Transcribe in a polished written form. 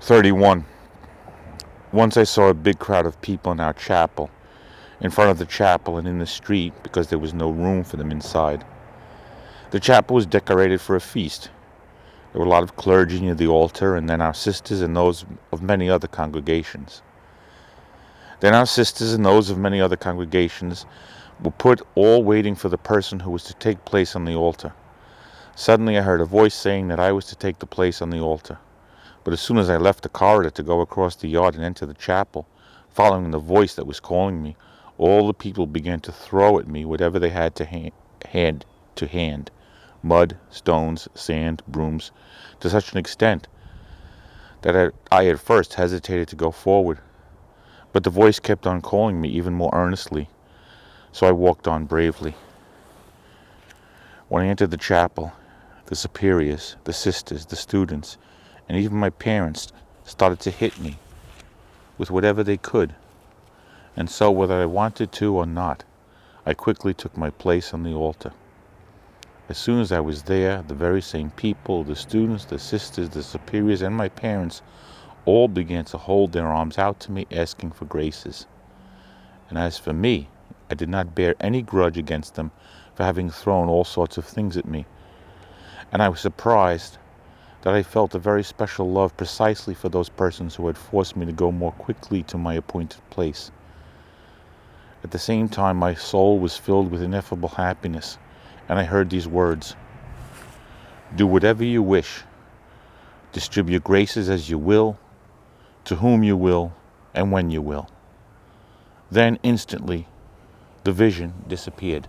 31. Once I saw a big crowd of people in our chapel, in front of the chapel and in the street, because there was no room for them inside. The chapel was decorated for a feast. There were a lot of clergy near the altar, and then our sisters and those of many other congregations. Were put all waiting for the person who was to take place on the altar. Suddenly I heard a voice saying that I was to take the place on the altar. But as soon as I left the corridor to go across the yard and enter the chapel, following the voice that was calling me, all the people began to throw at me whatever they had to hand, mud, stones, sand, brooms, to such an extent that I at first hesitated to go forward. But the voice kept on calling me even more earnestly, so I walked on bravely. When I entered the chapel, the superiors, the sisters, the students, and even my parents started to hit me with whatever they could. And so, whether I wanted to or not, I quickly took my place on the altar. As soon as I was there, the very same people, the students, the sisters, the superiors, and my parents, all began to hold their arms out to me, asking for graces. And as for me, I did not bear any grudge against them for having thrown all sorts of things at me. And I was surprised that I felt a very special love precisely for those persons who had forced me to go more quickly to my appointed place. At the same time, my soul was filled with ineffable happiness, and I heard these words: "Do whatever you wish, distribute graces as you will, to whom you will, and when you will." Then instantly the vision disappeared.